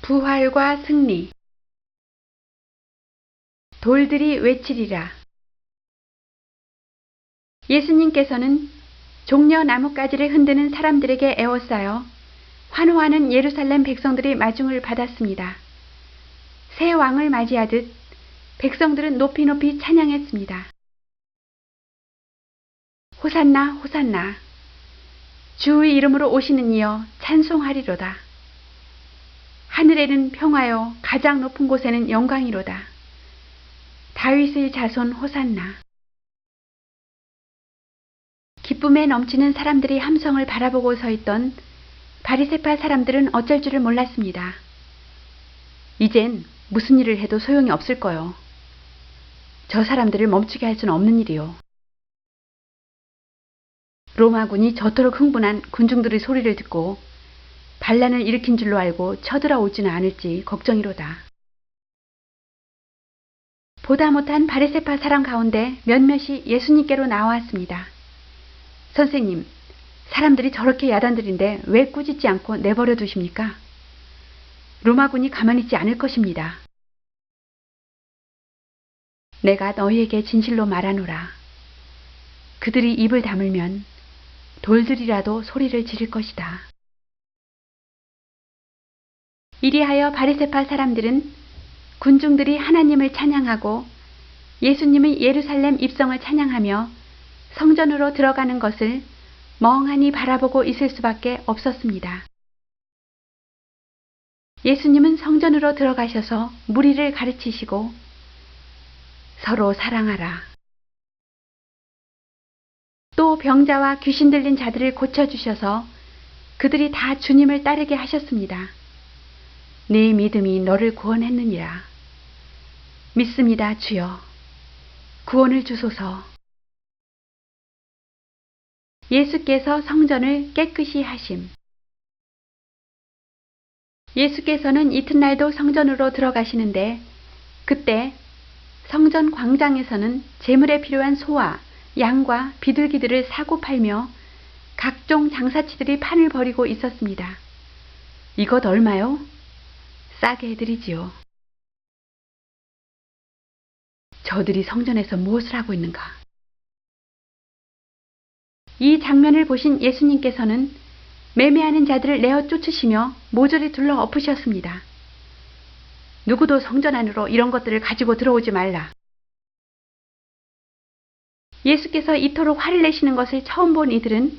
부활과 승리. 돌들이 외치리라. 예수님께서는 종려 나뭇가지를 흔드는 사람들에게 애워싸여 환호하는 예루살렘 백성들의 마중을 받았습니다. 새 왕을 맞이하듯 백성들은 높이 높이 찬양했습니다. 호산나 호산나. 주의 이름으로 오시는 이여 찬송하리로다. 하늘에는 평화요 가장 높은 곳에는 영광이로다. 다윗의 자손 호산나. 기쁨에 넘치는 사람들이 함성을 바라보고 서 있던 바리새파 사람들은 어쩔 줄을 몰랐습니다. 이젠 무슨 일을 해도 소용이 없을 거요. 저 사람들을 멈추게 할 수는 없는 일이요. 로마군이 저토록 흥분한 군중들의 소리를 듣고 반란을 일으킨 줄로 알고 쳐들어오지는 않을지 걱정이로다. 보다 못한 바리새파 사람 가운데 몇몇이 예수님께로 나왔습니다. 선생님, 사람들이 저렇게 야단들인데 왜 꾸짖지 않고 내버려 두십니까? 로마군이 가만히 있지 않을 것입니다. 내가 너희에게 진실로 말하노라. 그들이 입을 다물면 돌들이라도 소리를 지를 것이다. 이리하여 바리새파 사람들은 군중들이 하나님을 찬양하고 예수님의 예루살렘 입성을 찬양하며 성전으로 들어가는 것을 멍하니 바라보고 있을 수밖에 없었습니다. 예수님은 성전으로 들어가셔서 무리를 가르치시고 서로 사랑하라. 또 병자와 귀신 들린 자들을 고쳐주셔서 그들이 다 주님을 따르게 하셨습니다. 네 믿음이 너를 구원했느니라. 믿습니다, 주여. 구원을 주소서. 예수께서 성전을 깨끗이 하심. 예수께서는 이튿날도 성전으로 들어가시는데 그때 성전 광장에서는 제물에 필요한 소와 양과 비둘기들을 사고 팔며 각종 장사치들이 판을 벌이고 있었습니다. 이것 얼마요? 싸게 해드리지요. 저들이 성전에서 무엇을 하고 있는가? 이 장면을 보신 예수님께서는 매매하는 자들을 내어 쫓으시며 모조리 둘러 엎으셨습니다. 누구도 성전 안으로 이런 것들을 가지고 들어오지 말라. 예수께서 이토록 화를 내시는 것을 처음 본 이들은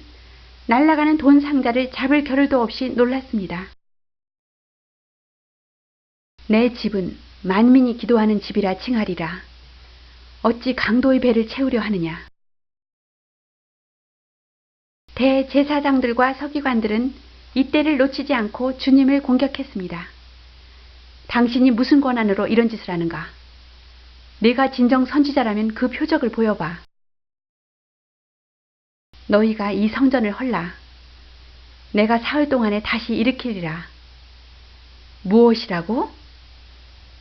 날아가는 돈 상자를 잡을 겨를도 없이 놀랐습니다. 내 집은 만민이 기도하는 집이라 칭하리라. 어찌 강도의 배를 채우려 하느냐. 대제사장들과 서기관들은 이때를 놓치지 않고 주님을 공격했습니다. 당신이 무슨 권한으로 이런 짓을 하는가? 네가 진정 선지자라면 그 표적을 보여봐. 너희가 이 성전을 헐라. 내가 사흘 동안에 다시 일으키리라. 무엇이라고?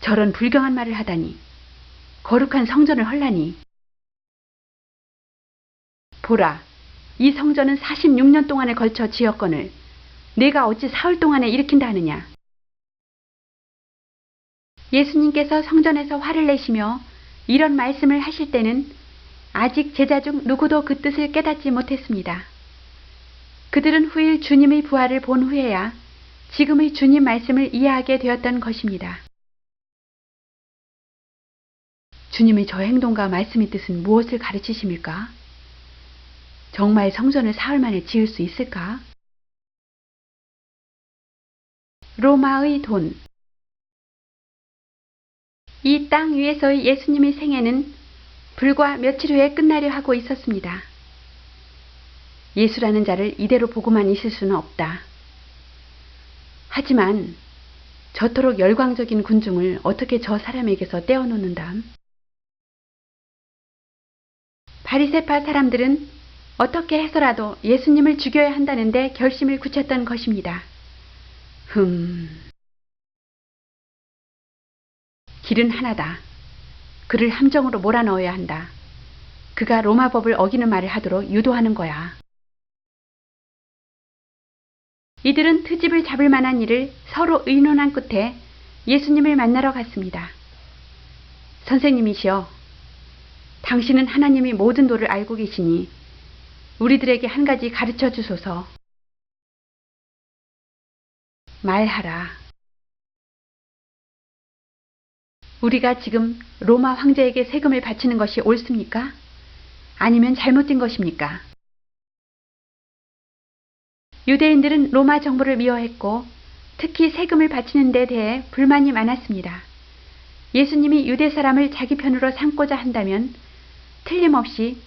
저런 불경한 말을 하다니. 거룩한 성전을 헐라니. 보라, 이 성전은 46년 동안에 걸쳐 지었거늘 내가 어찌 사흘 동안에 일으킨다 하느냐. 예수님께서 성전에서 화를 내시며 이런 말씀을 하실 때는 아직 제자 중 누구도 그 뜻을 깨닫지 못했습니다. 그들은 후일 주님의 부활을 본 후에야 지금의 주님 말씀을 이해하게 되었던 것입니다. 주님의 저 행동과 말씀의 뜻은 무엇을 가르치심일까? 정말 성전을 사흘 만에 지을 수 있을까? 로마의 돈. 이 땅 위에서의 예수님의 생애는 불과 며칠 후에 끝나려 하고 있었습니다. 예수라는 자를 이대로 보고만 있을 수는 없다. 하지만 저토록 열광적인 군중을 어떻게 저 사람에게서 떼어놓는담? 바리새파 사람들은 어떻게 해서라도 예수님을 죽여야 한다는데 결심을 굳혔던 것입니다. 길은 하나다. 그를 함정으로 몰아넣어야 한다. 그가 로마 법을 어기는 말을 하도록 유도하는 거야. 이들은 트집을 잡을 만한 일을 서로 의논한 끝에 예수님을 만나러 갔습니다. 선생님이시여, 당신은 하나님이 모든 도를 알고 계시니 우리들에게 한 가지 가르쳐 주소서. 말하라. 우리가 지금 로마 황제에게 세금을 바치는 것이 옳습니까? 아니면 잘못된 것입니까? 유대인들은 로마 정부를 미워했고 특히 세금을 바치는 데 대해 불만이 많았습니다. 예수님이 유대 사람을 자기 편으로 삼고자 한다면 틀림없이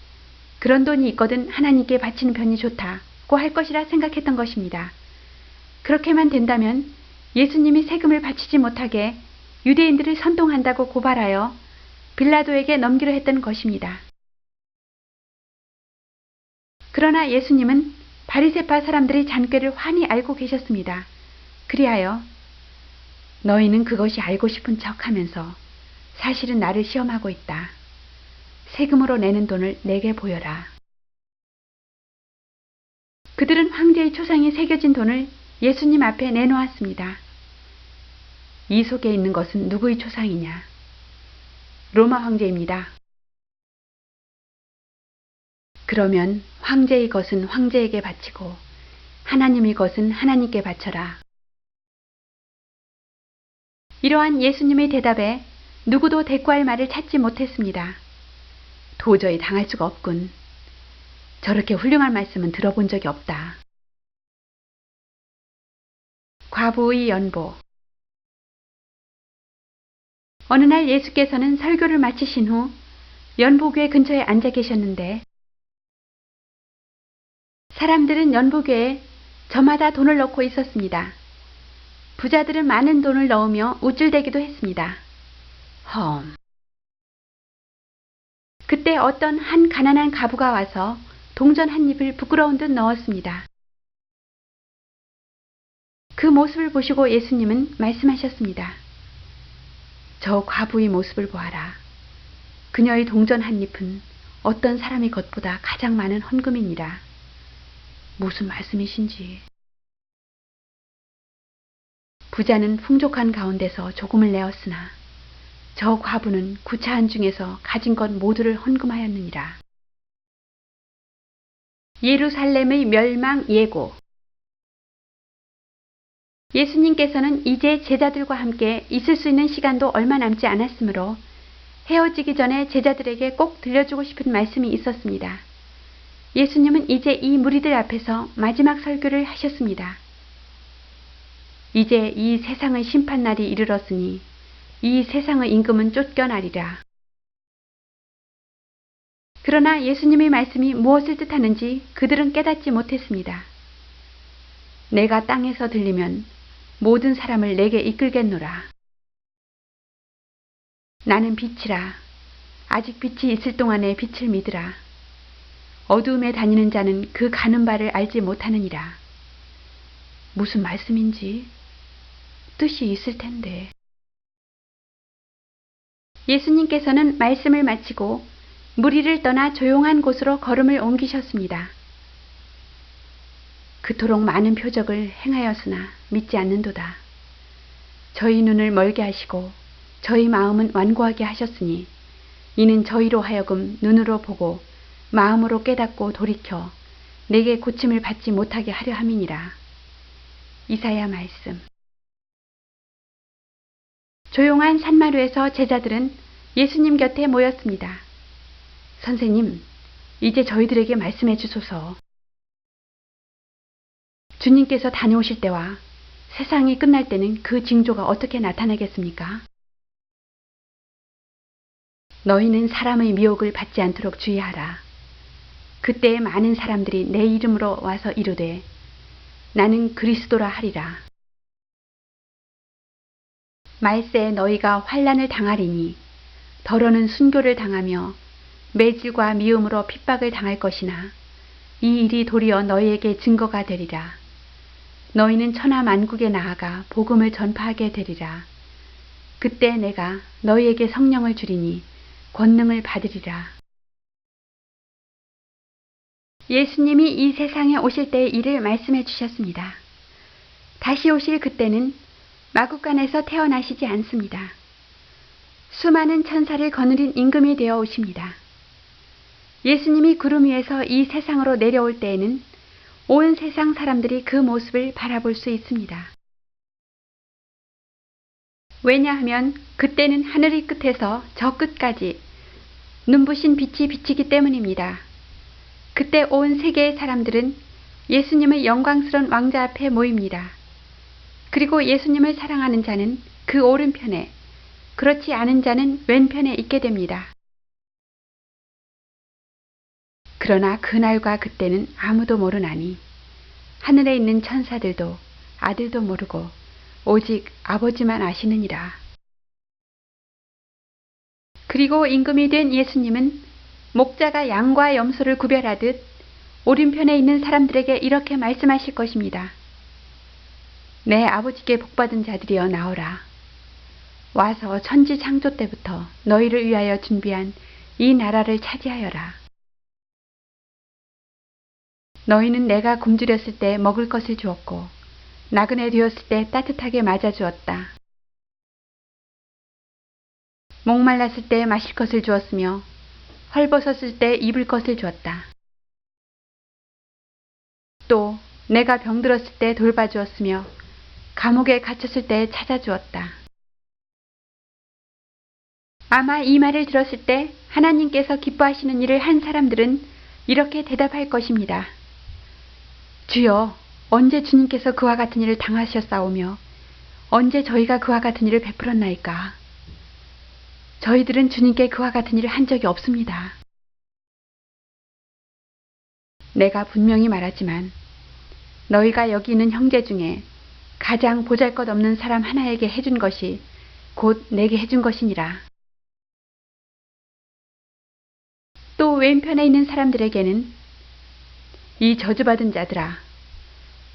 그런 돈이 있거든 하나님께 바치는 편이 좋다고 할 것이라 생각했던 것입니다. 그렇게만 된다면 예수님이 세금을 바치지 못하게 유대인들을 선동한다고 고발하여 빌라도에게 넘기려 했던 것입니다. 그러나 예수님은 바리새파 사람들의 잔꾀를 환히 알고 계셨습니다. 그리하여 너희는 그것이 알고 싶은 척하면서 사실은 나를 시험하고 있다. 세금으로 내는 돈을 내게 보여라. 그들은 황제의 초상이 새겨진 돈을 예수님 앞에 내놓았습니다. 이 속에 있는 것은 누구의 초상이냐? 로마 황제입니다. 그러면 황제의 것은 황제에게 바치고 하나님의 것은 하나님께 바쳐라. 이러한 예수님의 대답에 누구도 대꾸할 말을 찾지 못했습니다. 도저히 당할 수가 없군. 저렇게 훌륭한 말씀은 들어본 적이 없다. 과부의 연보. 어느 날 예수께서는 설교를 마치신 후 연보궤 근처에 앉아 계셨는데 사람들은 연보궤에 저마다 돈을 넣고 있었습니다. 부자들은 많은 돈을 넣으며 우쭐대기도 했습니다. 그때 어떤 한 가난한 가부가 와서 동전 한 입을 부끄러운 듯 넣었습니다. 그 모습을 보시고 예수님은 말씀하셨습니다. 저 과부의 모습을 보아라. 그녀의 동전 한 입은 어떤 사람의 것보다 가장 많은 헌금이니라. 무슨 말씀이신지. 부자는 풍족한 가운데서 조금을 내었으나 저 과부는 구차한 중에서 가진 것 모두를 헌금하였느니라. 예루살렘의 멸망 예고. 예수님께서는 이제 제자들과 함께 있을 수 있는 시간도 얼마 남지 않았으므로 헤어지기 전에 제자들에게 꼭 들려주고 싶은 말씀이 있었습니다. 예수님은 이제 이 무리들 앞에서 마지막 설교를 하셨습니다. 이제 이 세상의 심판날이 이르렀으니 이 세상의 임금은 쫓겨나리라. 그러나 예수님의 말씀이 무엇을 뜻하는지 그들은 깨닫지 못했습니다. 내가 땅에서 들리면 모든 사람을 내게 이끌겠노라. 나는 빛이라. 아직 빛이 있을 동안에 빛을 믿으라. 어두움에 다니는 자는 그 가는 바를 알지 못하느니라. 무슨 말씀인지 뜻이 있을 텐데. 예수님께서는 말씀을 마치고 무리를 떠나 조용한 곳으로 걸음을 옮기셨습니다. 그토록 많은 표적을 행하였으나 믿지 않는도다. 저희 눈을 멀게 하시고 저희 마음은 완고하게 하셨으니 이는 저희로 하여금 눈으로 보고 마음으로 깨닫고 돌이켜 내게 고침을 받지 못하게 하려 함이니라. 이사야 말씀. 조용한 산마루에서 제자들은 예수님 곁에 모였습니다. 선생님, 이제 저희들에게 말씀해 주소서. 주님께서 다녀오실 때와 세상이 끝날 때는 그 징조가 어떻게 나타나겠습니까? 너희는 사람의 미혹을 받지 않도록 주의하라. 그때 많은 사람들이 내 이름으로 와서 이르되 나는 그리스도라 하리라. 말세에 너희가 환난을 당하리니 더러는 순교를 당하며 매질과 미움으로 핍박을 당할 것이나 이 일이 도리어 너희에게 증거가 되리라. 너희는 천하 만국에 나아가 복음을 전파하게 되리라. 그때 내가 너희에게 성령을 주리니 권능을 받으리라. 예수님이 이 세상에 오실 때의 일을 말씀해 주셨습니다. 다시 오실 그때는 마구간에서 태어나시지 않습니다. 수많은 천사를 거느린 임금이 되어 오십니다. 예수님이 구름 위에서 이 세상으로 내려올 때에는 온 세상 사람들이 그 모습을 바라볼 수 있습니다. 왜냐하면 그때는 하늘의 끝에서 저 끝까지 눈부신 빛이 비치기 때문입니다. 그때 온 세계의 사람들은 예수님의 영광스러운 왕자 앞에 모입니다. 그리고 예수님을 사랑하는 자는 그 오른편에, 그렇지 않은 자는 왼편에 있게 됩니다. 그러나 그날과 그때는 아무도 모르나니 하늘에 있는 천사들도 아들도 모르고 오직 아버지만 아시느니라. 그리고 임금이 된 예수님은 목자가 양과 염소를 구별하듯 오른편에 있는 사람들에게 이렇게 말씀하실 것입니다. 내 아버지께 복받은 자들이여 나오라. 와서 천지 창조 때부터 너희를 위하여 준비한 이 나라를 차지하여라. 너희는 내가 굶주렸을 때 먹을 것을 주었고 나그네 되었을 때 따뜻하게 맞아주었다. 목말랐을 때 마실 것을 주었으며 헐벗었을 때 입을 것을 주었다. 또 내가 병들었을 때 돌봐주었으며 감옥에 갇혔을 때 찾아주었다. 아마 이 말을 들었을 때 하나님께서 기뻐하시는 일을 한 사람들은 이렇게 대답할 것입니다. 주여, 언제 주님께서 그와 같은 일을 당하셨사오며 언제 저희가 그와 같은 일을 베풀었나이까? 저희들은 주님께 그와 같은 일을 한 적이 없습니다. 내가 분명히 말하지만 너희가 여기 있는 형제 중에 가장 보잘것없는 사람 하나에게 해준 것이 곧 내게 해준 것이니라. 또 왼편에 있는 사람들에게는 이 저주받은 자들아,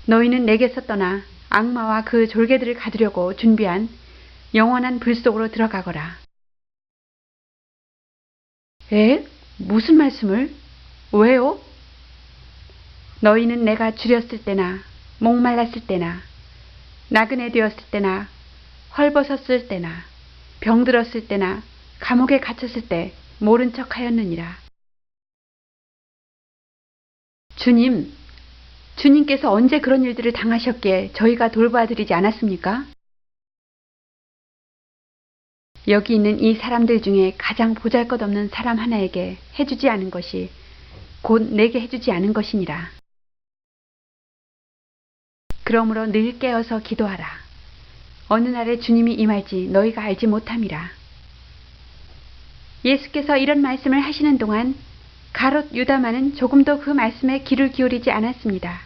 너희는 내게서 떠나 악마와 그 졸개들을 가두려고 준비한 영원한 불 속으로 들어가거라. 무슨 말씀을? 왜요? 너희는 내가 줄였을 때나 목말랐을 때나 나그네 되었을 때나 헐벗었을 때나 병들었을 때나 감옥에 갇혔을 때 모른 척 하였느니라. 주님께서 언제 그런 일들을 당하셨기에 저희가 돌봐드리지 않았습니까? 여기 있는 이 사람들 중에 가장 보잘것없는 사람 하나에게 해주지 않은 것이 곧 내게 해주지 않은 것이니라. 그러므로 늘 깨어서 기도하라. 어느 날에 주님이 임할지 너희가 알지 못함이라. 예수께서 이런 말씀을 하시는 동안 가롯 유다만은 조금도 그 말씀에 귀를 기울이지 않았습니다.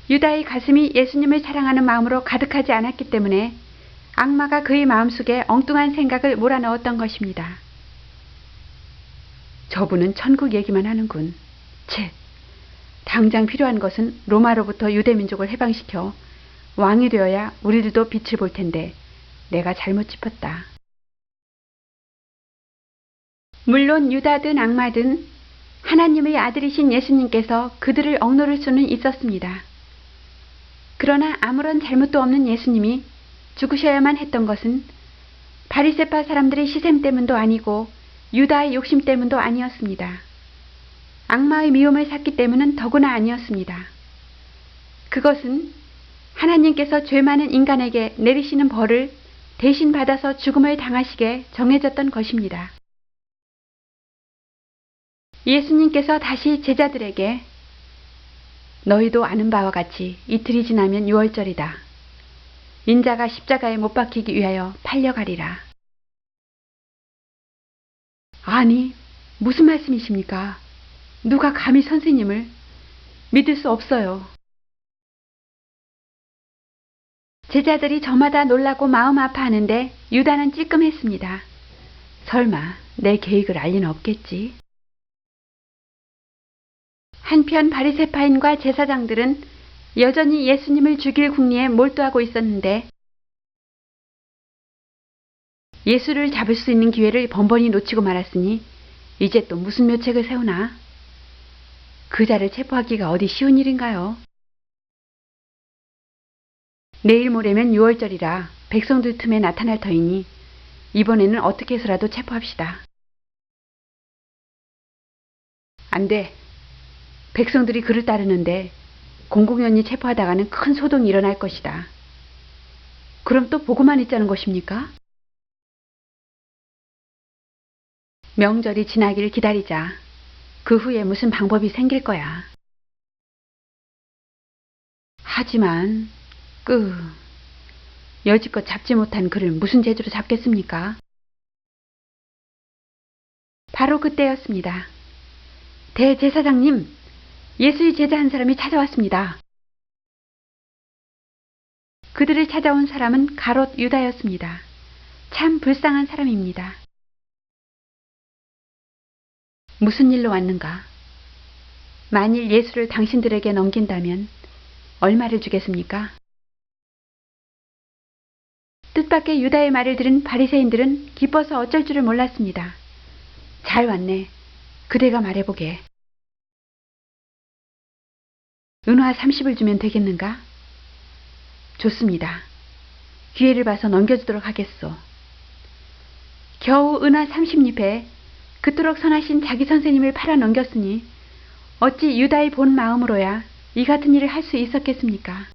유다의 가슴이 예수님을 사랑하는 마음으로 가득하지 않았기 때문에 악마가 그의 마음속에 엉뚱한 생각을 몰아넣었던 것입니다. 저분은 천국 얘기만 하는군. 당장 필요한 것은 로마로부터 유대민족을 해방시켜 왕이 되어야 우리들도 빛을 볼 텐데 내가 잘못 짚었다. 물론 유다든 악마든 하나님의 아들이신 예수님께서 그들을 억누를 수는 있었습니다. 그러나 아무런 잘못도 없는 예수님이 죽으셔야만 했던 것은 바리새파 사람들의 시샘 때문도 아니고 유다의 욕심 때문도 아니었습니다. 악마의 미움을 샀기 때문은 더구나 아니었습니다. 그것은 하나님께서 죄 많은 인간에게 내리시는 벌을 대신 받아서 죽음을 당하시게 정해졌던 것입니다. 예수님께서 다시 제자들에게 너희도 아는 바와 같이 이틀이 지나면 유월절이다. 인자가 십자가에 못 박히기 위하여 팔려가리라. 아니, 무슨 말씀이십니까? 누가 감히 선생님을 믿을 수 없어요. 제자들이 저마다 놀라고 마음 아파하는데 유다는 찌끔했습니다. 설마 내 계획을 알 리는 없겠지. 한편 바리새파인과 제사장들은 여전히 예수님을 죽일 궁리에 몰두하고 있었는데 예수를 잡을 수 있는 기회를 번번이 놓치고 말았으니 이제 또 무슨 묘책을 세우나? 그 자를 체포하기가 어디 쉬운 일인가요? 내일 모레면 6월절이라 백성들 틈에 나타날 터이니 이번에는 어떻게 해서라도 체포합시다. 안 돼. 백성들이 그를 따르는데 공공연히 체포하다가는 큰 소동이 일어날 것이다. 그럼 또 보고만 있자는 것입니까? 명절이 지나기를 기다리자. 그 후에 무슨 방법이 생길 거야. 하지만 여지껏 잡지 못한 그를 무슨 재주로 잡겠습니까? 바로 그때였습니다. 대제사장님, 예수의 제자 한 사람이 찾아왔습니다. 그들을 찾아온 사람은 가롯 유다였습니다. 참 불쌍한 사람입니다. 무슨 일로 왔는가? 만일 예수를 당신들에게 넘긴다면 얼마를 주겠습니까? 뜻밖의 유다의 말을 들은 바리새인들은 기뻐서 어쩔 줄을 몰랐습니다. 잘 왔네. 그대가 말해보게. 은화 30을 주면 되겠는가? 좋습니다. 기회를 봐서 넘겨주도록 하겠소. 겨우 은화 30립에 그토록 선하신 자기 선생님을 팔아 넘겼으니 어찌 유다의 본 마음으로야 이 같은 일을 할 수 있었겠습니까?